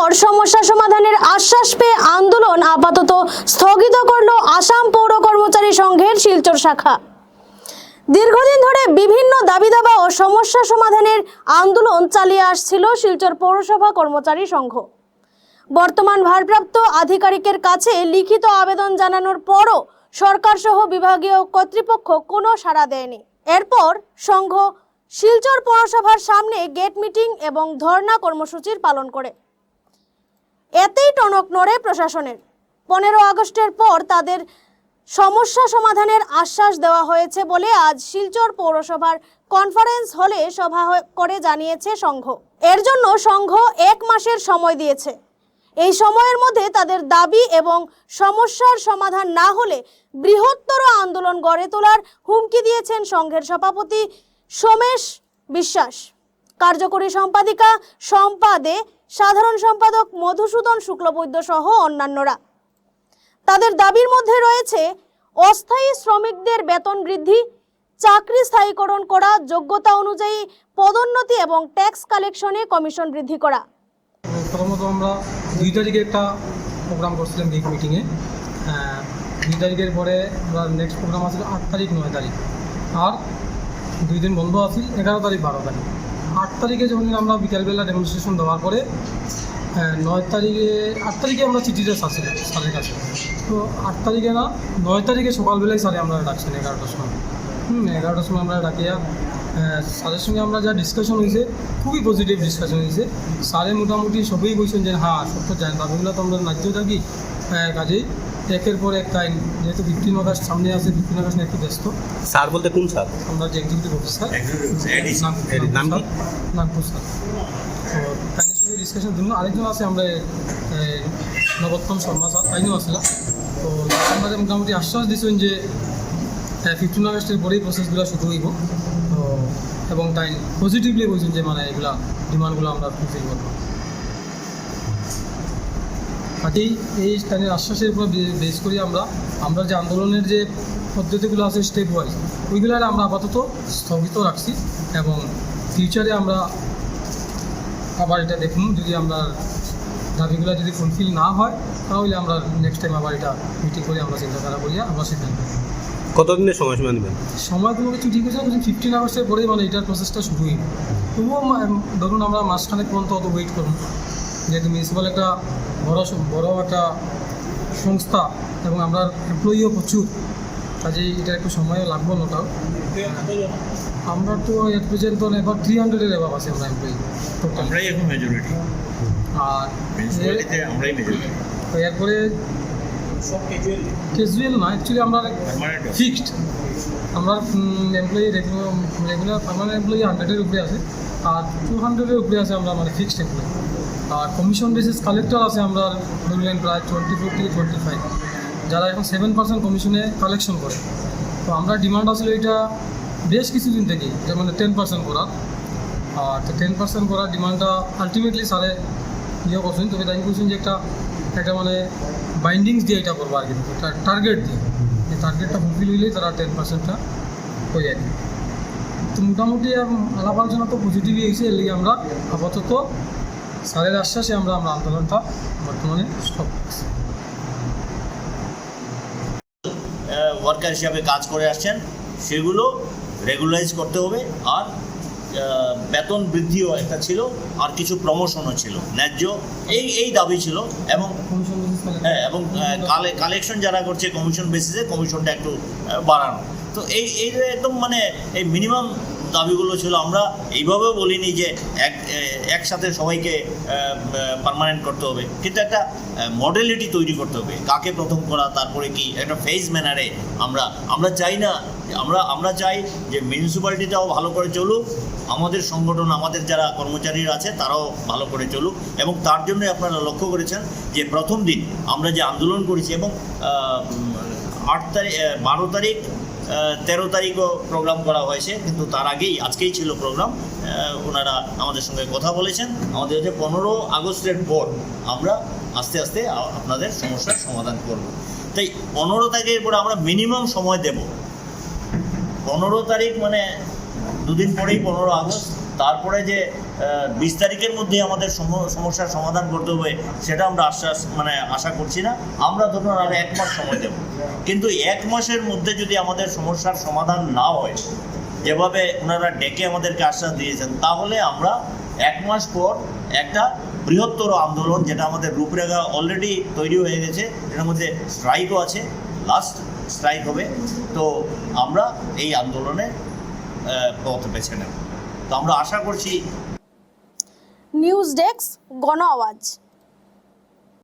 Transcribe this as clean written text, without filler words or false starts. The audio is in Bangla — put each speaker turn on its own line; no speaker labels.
পর সমস্যা সমাধানের আশ্বাস পেয়ে আন্দোলন আপাতত স্থগিত করল আসাম পৌর কর্মচারী সংঘের শিলচর শাখা। দীর্ঘদিন ধরে বিভিন্ন দাবি দাবা ও সমস্যা সমাধানের আন্দোলন চালিয়ে আসছিল শিলচর পৌরসভা কর্মচারী সংঘ। বর্তমান ভারপ্রাপ্ত আধিকারিকের কাছে লিখিত আবেদন জানানোর পরও সরকার সহ বিভাগীয় কর্তৃপক্ষ কোনো সাড়া দেয়নি। এরপর সংঘ শিলচর পৌরসভার সামনে গেট মিটিং এবং ধর্ণা কর্মসূচির পালন করে। এতেই টনক নড়ে প্রশাসনের। 15 আগস্টের পর তাদের সমস্যা সমাধানের আশ্বাস দেওয়া হয়েছে বলে আজ শিলচর পৌরসভার কনফারেন্স হলে সভা করে জানিয়েছে সংঘ। এর জন্য সংঘ 1 মাসের সময় দিয়েছে। এই সময়ের মধ্যে তাদের দাবি এবং সমস্যার সমাধান না হলে বৃহত্তর আন্দোলন গড়ে তোলার হুমকি দিয়েছেন সংঘের সভাপতি সোমেশ বিশ্বাস, কার্যকরী সম্পাদিকা শম্পা দে, সাধারণ সম্পাদক মধুসূদন শুক্লবৈদ্য সহ অন্যান্যরা। তাদের দাবির মধ্যে রয়েছে অস্থায়ী শ্রমিকদের বেতন বৃদ্ধি, চাকরি স্থায়ীকরণ করা, যোগ্যতা অনুযায়ী পদোন্নতি এবং ট্যাক্স কালেকশনে কমিশন বৃদ্ধি করা।
প্রথমত আমরা 2 তারিখে একটা প্রোগ্রাম করছিলাম গেট মিটিংয়ে। 2 তারিখের পরে আমরা নেক্সট প্রোগ্রাম আছে 8 তারিখ 9 তারিখ, আর 2 দিন বন্ধ আছে 11 তারিখ 12 তারিখ। 8 তারিখে যখন আমরা বিকালবেলা ডেমনস্ট্রেশন দেওয়ার পরে 8 তারিখে আমরা চিঠিটা চাচ্ছিলাম স্যারের কাছে। তো 8 তারিখে না 9 তারিখে সকালবেলায় স্যারে আমরা ডাকছেন 11টার সময়। 11টার সময় আমরা ডাকিয়া স্যারের সঙ্গে আমরা যা ডিসকাশন হয়েছে খুবই পজিটিভ ডিসকাশন হয়েছে। স্যারে মোটামুটি সবই বলছেন যে হ্যাঁ সত্য জানেন দাবিগুলো তো আমরা ন্যায্য থাকি, কাজেই একের পর এক টাইম যেহেতু 15 আগস্ট সামনে আছে, 15 আগস্ট একটু ব্যস্ত।
স্যার বলতে কোন স্যার?
আমরা যে এক্সিকিউটিভ অফিসার নাগপুর স্যার। তো তাদের সঙ্গে ডিসকাশন জন্য আরেকজন আছে আমরা নবোত্তম শর্মা স্যার, তাইও আসলাম। তো আমাদের মোটামুটি আশ্বাস দিচ্ছেন যে 15 আগস্টের পরেই প্রসেসগুলো শুরু হইব। তো এবং তাই পজিটিভলি বলছেন যে মানে এগুলা ডিমান্ডগুলো আমরা ফুলফিল করব। কাজেই এই স্থানীয় আশ্বাসের উপর বেস করি আমরা যে আন্দোলনের যে পদ্ধতিগুলো আছে স্টেপ ওয়াইজ ওইগুলো আমরা আপাতত স্থগিত রাখছি এবং ফিউচারে আমরা আবার এটা দেখুন, যদি আমরা দাবিগুলো যদি ফুলফিল না হয় তাহলে আমরা নেক্সট টাইম আবার এটা মিটিং করে আমরা চিন্তাধারা করিয়া আমরা সিদ্ধান্ত।
কতদিনের সময়সীমা নেবেন?
সময় কোনো কিছু ঠিক হয়েছে, 15 আগস্টের পরেই মানে এটার প্রসেসটা শুরু হইব। তবুও ধরুন আমরা মাসখানেক পর্যন্ত অত ওয়েট করুন, যেহেতু মিউনিসিপ্যাল একটা বড় একটা সংস্থা এবং আমরা এমপ্লয়িও প্রচুর, কাজেই এটা একটু সময়ও লাগবো না। ওটাও আমরা তো এর পর্যন্ত এবার 300-এর এবার আছে আমরা এমপ্লয়ি টোটাল।
আমরাই এখন মেজরিটি,
আর
আমরাই মেজরিটি।
এরপরে ক্যাজুয়াল না, অ্যাকচুয়ালি আমরা ফিক্সড। আমরা এমপ্লয়ি রেগুলার পার্মানেন্ট এমপ্লয়ি 100-এর উপরে আছে, আর 200-এর উপরে আছে আমরা মানে ফিক্সড এমপ্লয়ি। আর কমিশন বেসিস কালেক্টর আছে আমরা ধরলেন প্রায় 24 থেকে 25, যারা এখন 7% কমিশনে কালেকশন করে। তো আমরা ডিমান্ড আসলে এটা বেশ কিছুদিন থেকেই যে মানে 10% করার। আর 10% করার ডিমান্ডটা আলটিমেটলি স্যারে ইয়ে করছেন, তবে তাই বলছেন যে একটা মানে বাইন্ডিংস দিয়ে এটা করবো আর কি, টার্গেট দিয়ে। এই টার্গেটটা ফুলফিল হইলেই তারা 10%টা হয়ে যায়। তো মোটামুটি আলাপ আলোচনা তো পজিটিভই হয়েছে, এর লিগে আমরা আপাতত স্যারের আশ্বাসে আমরা আন্দোলনটা বর্তমানে স্টপ করছি।
ওয়ার্কার হিসাবে কাজ করে আসছেন সেগুলো রেগুলারাইজ করতে হবে। আর বেতন বৃদ্ধিও একটা ছিল, আর কিছু প্রমোশনও ছিল ন্যায্য, এই দাবি ছিল। এবং এবং কালেকশন যারা করছে কমিশন বেসিসে কমিশনটা একটু বাড়ানো। তো এই একদম মানে এই মিনিমাম দাবিগুলো ছিল। আমরা এইভাবেও বলিনি যে একসাথে সবাইকে পার্মানেন্ট করতে হবে, কিন্তু একটা মডেলিটি তৈরি করতে হবে, কাকে প্রথম করা, তারপরে কি একটা ফেজ ম্যানারে আমরা চাই না। আমরা চাই যে মিউনিসিপ্যালিটিটাও ভালো করে চলুক, আমাদের সংগঠন, আমাদের যারা কর্মচারীরা আছে তারাও ভালো করে চলুক। এবং তার জন্য আপনারা লক্ষ্য করেছেন যে প্রথম দিন আমরা যে আন্দোলন করেছি এবং 8 তারিখ 12 তারিখ 13 তারিখও প্রোগ্রাম করা হয়েছে, কিন্তু তার আগেই আজকেই ছিল প্রোগ্রাম। ওনারা আমাদের সঙ্গে কথা বলেছেন আমাদের যে 15 আগস্টের পর আমরা আস্তে আস্তে আপনাদের সমস্যার সমাধান করব। তাই 15 তারিখের পরে আমরা মিনিমাম সময় দেব। 15 তারিখ মানে 2 দিন পরেই 15 আগস্ট, তারপরে যে 20 তারিখের মধ্যে আমাদের সমস্যার সমাধান করতে হবে সেটা আমরা আশা করছি না। আমরা ধরুন আরও 1 মাস সময় দেব, কিন্তু 1 মাসের মধ্যে যদি আমাদের সমস্যার সমাধান না হয়, যেভাবে ওনারা ডেকে আমাদেরকে আশ্বাস দিয়েছেন, তাহলে আমরা 1 মাস পর একটা বৃহত্তর আন্দোলন, যেটা আমাদের রূপরেখা অলরেডি তৈরি হয়ে গেছে, এর মধ্যে স্ট্রাইকও আছে, লাস্ট স্ট্রাইক হবে। তো আমরা এই আন্দোলনে পথ বেছে নেব। তো আমরা আশা করছি।
নিউজ ডেস্ক, গণ আওয়াজ।